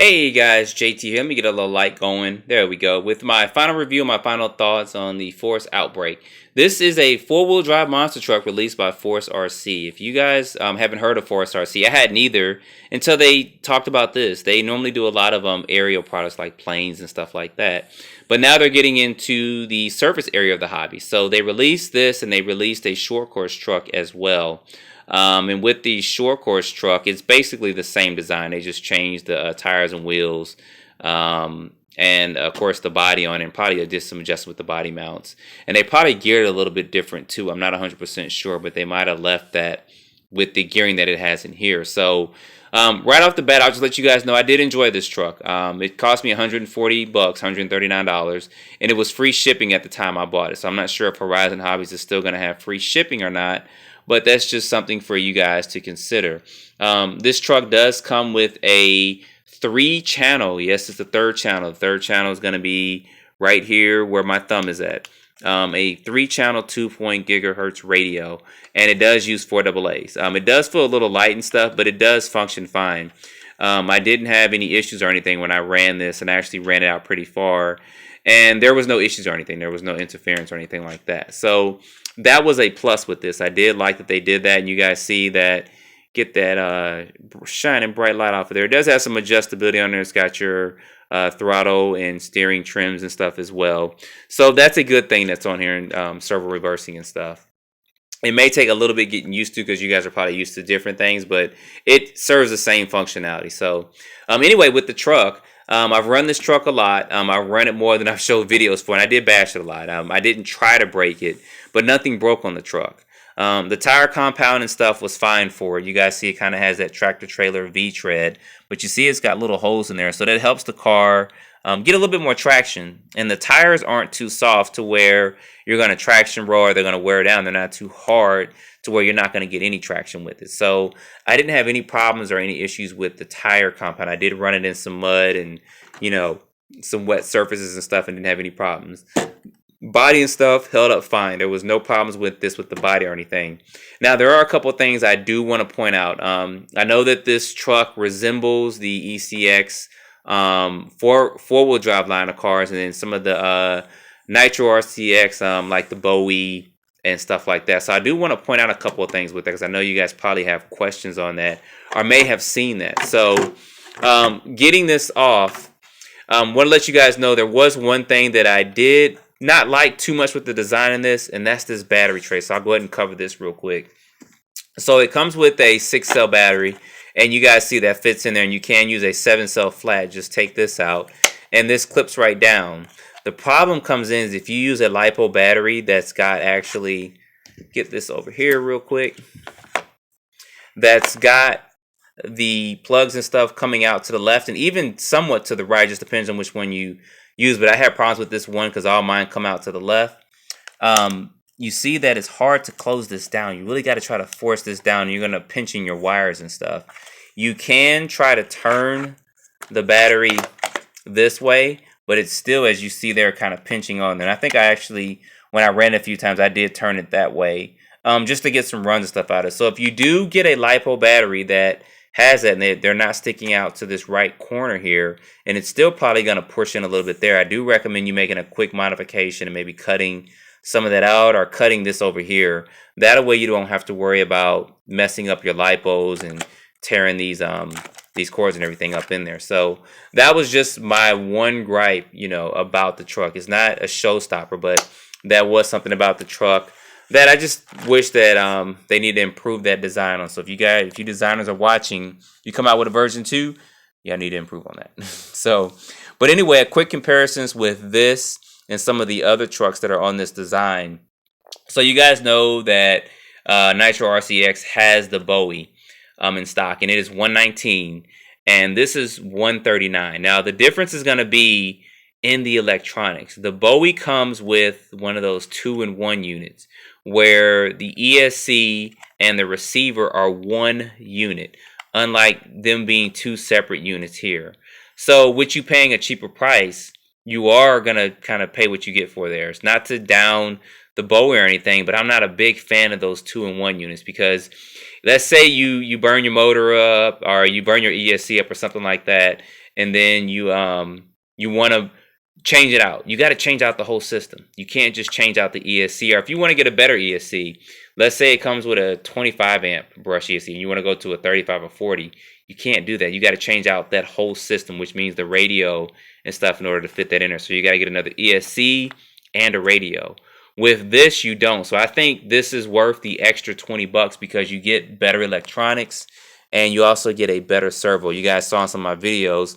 Hey guys, JT here. Let me get a little light going. There we go. With my final review, my final thoughts on the Force Outbreak. This is a four-wheel drive monster truck released by Force RC. If you guys haven't heard of Force RC, I hadn't either until they talked about this. They normally do a lot of aerial products like planes and stuff like that. But now they're getting into the surface area of the hobby. So they released this and they released a short course truck as well. And with the short course truck, it's basically the same design. They just changed the tires and wheels, and of course the body on it, and probably did some adjustment with the body mounts. And they probably geared it a little bit different too. I'm not 100% sure, but they might have left that with the gearing that it has in here. So right off the bat, I'll just let you guys know I did enjoy this truck. It cost me $140, $139, and it was free shipping at the time I bought it. So I'm not sure if Horizon Hobbies is still going to have free shipping or not. But that's just something for you guys to consider. This truck does come with a 3-channel. Yes, it's the third channel. The third channel is going to be right here where my thumb is at. A 3-channel 2.0 gigahertz radio. And it does use 4 AA's. It does feel a little light and stuff, but it does function fine. I didn't have any issues or anything when I ran this, and I actually ran it out pretty far. And there was no issues or anything. There was no interference or anything like that. So that was a plus with this. I did like that they did that. And you guys see that, get that shining bright light off of there. It does have some adjustability on there. It's got your throttle and steering trims and stuff as well. So that's a good thing that's on here, and servo reversing and stuff. It may take a little bit getting used to because you guys are probably used to different things, but it serves the same functionality. So anyway, with the truck, I've run this truck a lot. I've run it more than I've showed videos for, and I did bash it a lot. I didn't try to break it, but nothing broke on the truck. The tire compound and stuff was fine for it. You guys see it kind of has that tractor-trailer V-tread, but you see it's got little holes in there, so that helps the car get a little bit more traction. And the tires aren't too soft to where you're going to traction roll or they're going to wear down. They're not too hard to where you're not going to get any traction with it. So I didn't have any problems or any issues with the tire compound. I did run it in some mud and, you know, some wet surfaces and stuff and didn't have any problems. Body and stuff held up fine. There was no problems with this with the body or anything. Now, there are a couple of things I do want to point out. I know that this truck resembles the ECX four-wheel drive line of cars, and then some of the Nitro RCX, like the Bowie and stuff like that. So I do want to point out a couple of things with that because I know you guys probably have questions on that or may have seen that. So getting this off, want to let you guys know there was one thing that I did not like too much with the design in this, and that's this battery tray. So I'll go ahead and cover this real quick. So it comes with a 6-cell battery, and you guys see that fits in there, and you can use a 7-cell flat. Just take this out, and this clips right down. The problem comes in is if you use a LiPo battery that's got actually, get this over here real quick, that's got the plugs and stuff coming out to the left and even somewhat to the right, just depends on which one you use. But I had problems with this one because all mine come out to the left. You see that it's hard to close this down. You really got to try to force this down. You're going to pinching your wires and stuff. You can try to turn the battery this way, but it's still, as you see there, kind of pinching on there. And I think I actually, when I ran it a few times, I did turn it that way just to get some runs and stuff out of it. So if you do get a LiPo battery that has that, and they're not sticking out to this right corner here, and it's still probably going to push in a little bit there, I do recommend you making a quick modification and maybe cutting some of that out or cutting this over here. That way you don't have to worry about messing up your LiPos and tearing these cords and everything up in there. So that was just my one gripe, you know, about the truck. It's not a showstopper, but that was something about the truck that I just wish that they need to improve that design on. So if you designers are watching, you come out with a version 2, yeah, I need to improve on that. So, but anyway, a quick comparisons with this and some of the other trucks that are on this design. So you guys know that Nitro RCX has the Bowie in stock, and it is $119, and this is $139. Now the difference is going to be in the electronics. The Bowie comes with one of those 2-in-1 units where the ESC and the receiver are one unit, unlike them being 2 separate units here. So with you paying a cheaper price, you are going to kind of pay what you get for there. It's not to down the Bowie or anything, but I'm not a big fan of those 2-in-1 units because let's say you burn your motor up or you burn your ESC up or something like that, and then you want to change it out. You got to change out the whole system. You can't just change out the ESC. Or if you want to get a better ESC, let's say it comes with a 25 amp brush ESC and you want to go to a 35 or 40, you can't do that. You got to change out that whole system, which means the radio and stuff in order to fit that in there. So you got to get another ESC and a radio. With this, you don't. So I think this is worth the extra $20 because you get better electronics and you also get a better servo. You guys saw in some of my videos,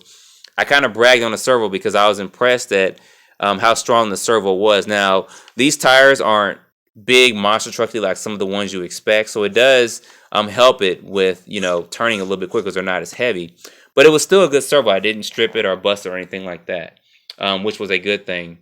I kind of bragged on the servo because I was impressed at how strong the servo was. Now, these tires aren't big monster trucky like some of the ones you expect, so it does help it with, you know, turning a little bit quicker because they're not as heavy. But it was still a good servo. I didn't strip it or bust it or anything like that, which was a good thing.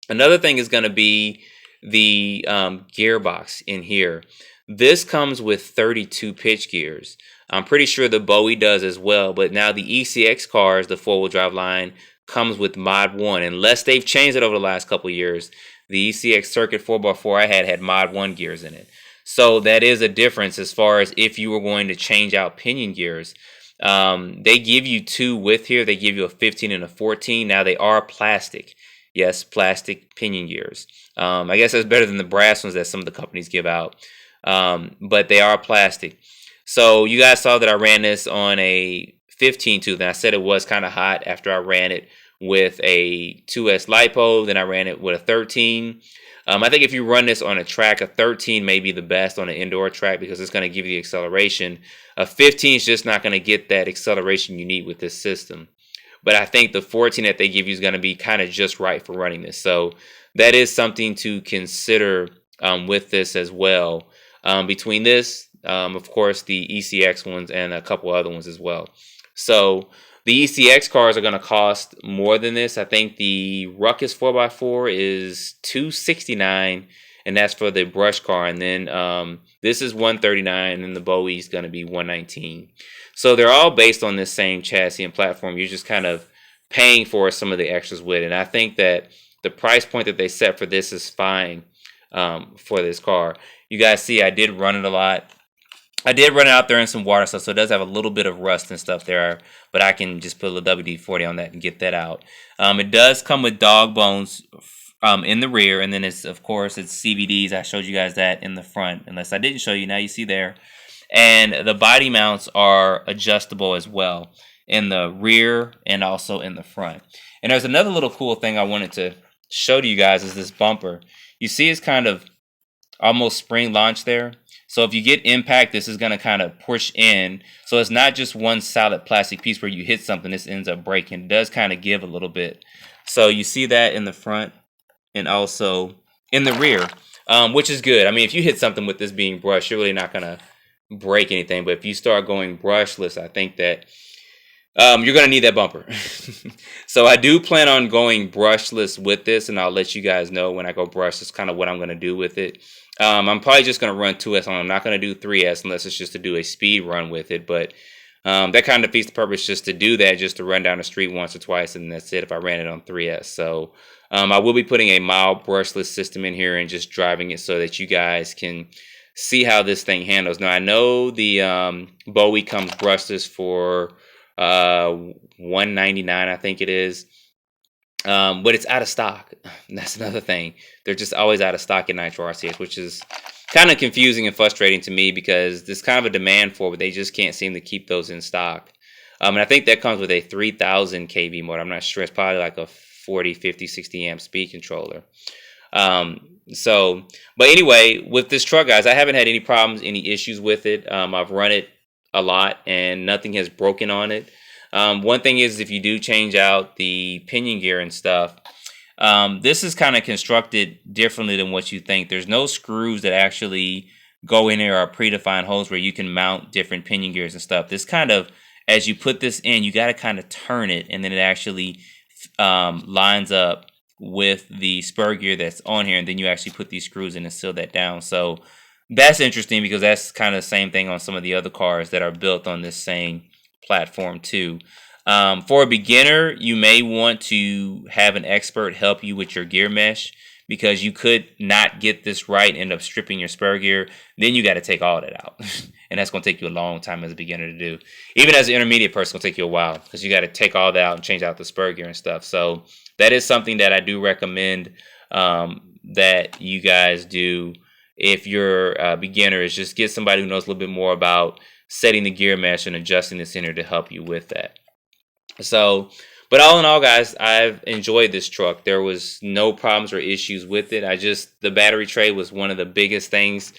Another thing is going to be the gearbox in here. This comes with 32 pitch gears. I'm pretty sure the Bowie does as well, but now the ECX cars, the 4-wheel drive line, comes with Mod 1. Unless they've changed it over the last couple of years, the ECX Circuit 4x4 I had Mod 1 gears in it. So that is a difference as far as if you were going to change out pinion gears. They give you two with here. They give you a 15 and a 14. Now they are plastic. Yes, plastic pinion gears. I guess that's better than the brass ones that some of the companies give out. But they are plastic. So you guys saw that I ran this on a 15 tooth, and I said it was kind of hot after I ran it with a 2S LiPo. Then I ran it with a 13. I think if you run this on a track, a 13 may be the best on an indoor track because it's going to give you the acceleration. A 15 is just not going to get that acceleration you need with this system. But I think the 14 that they give you is going to be kind of just right for running this. So that is something to consider with this as well. Between this, of course, the ECX ones and a couple other ones as well. So the ECX cars are going to cost more than this. I think the Ruckus 4x4 is $269, and that's for the brush car. And then this is $139, and then the Bowie is going to be $119. So they're all based on this same chassis and platform. You're just kind of paying for some of the extras with it. And I think that the price point that they set for this is fine for this car. You guys see I did run it a lot. I did run it out there in some water stuff, so it does have a little bit of rust and stuff there, but I can just put a little WD-40 on that and get that out. It does come with dog bones in the rear, and then it's, of course, it's CVDs. I showed you guys that in the front, unless I didn't show you. Now you see there. And the body mounts are adjustable as well in the rear and also in the front. And there's another little cool thing I wanted to show to you guys is this bumper. You see it's kind of almost spring launched there. So if you get impact, this is going to kind of push in. So it's not just one solid plastic piece where you hit something, this ends up breaking. It does kind of give a little bit. So you see that in the front and also in the rear, which is good. I mean, if you hit something with this being brushed, you're really not going to break anything. But if you start going brushless, I think that you're going to need that bumper. So I do plan on going brushless with this, and I'll let you guys know when I go brushless kind of what I'm going to do with it. I'm probably just going to run 2S on it. I'm not going to do 3S unless it's just to do a speed run with it. But that kind of defeats the purpose just to do that, just to run down the street once or twice, and that's it if I ran it on 3S. So I will be putting a mild brushless system in here and just driving it so that you guys can see how this thing handles. Now, I know the Bowie comes brushless for $199, I think it is. But it's out of stock. That's another thing. They're just always out of stock in Nitro RCX, which is kind of confusing and frustrating to me because there's kind of a demand for it, but they just can't seem to keep those in stock. And I think that comes with a 3000 kV motor. I'm not sure. It's probably like a 40, 50, 60 amp speed controller. But anyway, with this truck, guys, I haven't had any problems, any issues with it. I've run it a lot and nothing has broken on it. One thing is if you do change out the pinion gear and stuff, this is kind of constructed differently than what you think. There's no screws that actually go in there or predefined holes where you can mount different pinion gears and stuff. This kind of, as you put this in, you got to kind of turn it, and then it actually lines up with the spur gear that's on here, and then you actually put these screws in and seal that down. So that's interesting because that's kind of the same thing on some of the other cars that are built on this same platform too. For a beginner, you may want to have an expert help you with your gear mesh because you could not get this right, end up stripping your spur gear. Then you got to take all that out. And that's going to take you a long time as a beginner to do. Even as an intermediate person, it'll take you a while because you got to take all that out and change out the spur gear and stuff. So that is something that I do recommend that you guys do if you're a beginner, is just get somebody who knows a little bit more about setting the gear mesh and adjusting the center to help you with that. So, but all in all, guys, I've enjoyed this truck. There was no problems or issues with it. The battery tray was one of the biggest things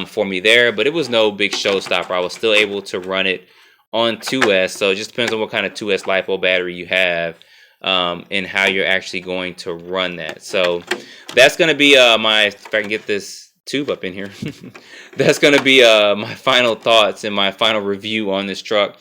for me there, but it was no big showstopper. I was still able to run it on 2S, so it just depends on what kind of 2S LiPo battery you have and how you're actually going to run that. So that's going to be if I can get this tube up in here, that's going to be my final thoughts and my final review on this truck.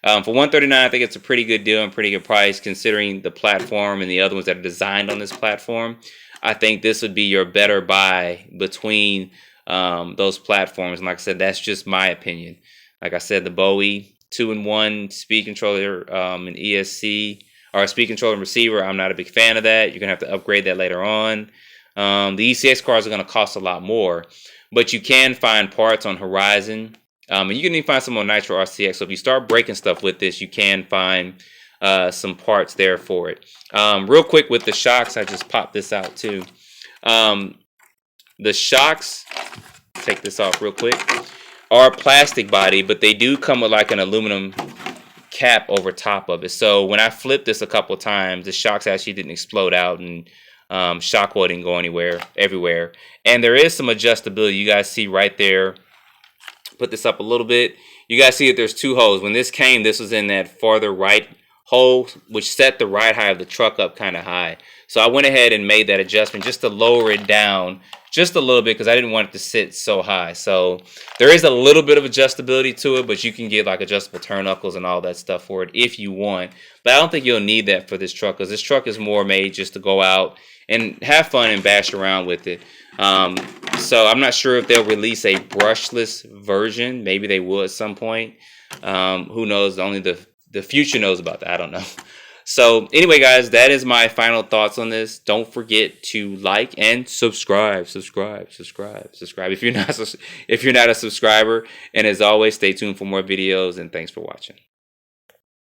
For $139, I think it's a pretty good deal and pretty good price considering the platform and the other ones that are designed on this platform. I think this would be your better buy between those platforms. And like I said, that's just my opinion. Like I said, the Bowie 2-in-1 speed controller and ESC, or speed controller and receiver, I'm not a big fan of that. You're going to have to upgrade that later on. The ECX cars are going to cost a lot more, but you can find parts on Horizon. And you can even find some on Nitro RCX. So if you start breaking stuff with this, you can find some parts there for it. Real quick with the shocks, I just popped this out too. The shocks, take this off real quick, are plastic body, but they do come with like an aluminum cap over top of it. So when I flipped this a couple times, the shocks actually didn't explode out and shock oil didn't go everywhere. And there is some adjustability. You guys see right there. Put this up a little bit. You guys see that there's two holes. When this came, this was in that farther right hole, which set the ride height of the truck up kind of high. So I went ahead and made that adjustment just to lower it down just a little bit because I didn't want it to sit so high. So there is a little bit of adjustability to it, but you can get like adjustable turnbuckles and all that stuff for it if you want. But I don't think you'll need that for this truck because this truck is more made just to go out and have fun and bash around with it. So I'm not sure if they'll release a brushless version. Maybe they will at some point. Who knows? Only the future knows about that. I don't know. So anyway, guys, that is my final thoughts on this. Don't forget to like and subscribe. If you're not a subscriber. And as always, stay tuned for more videos. And thanks for watching.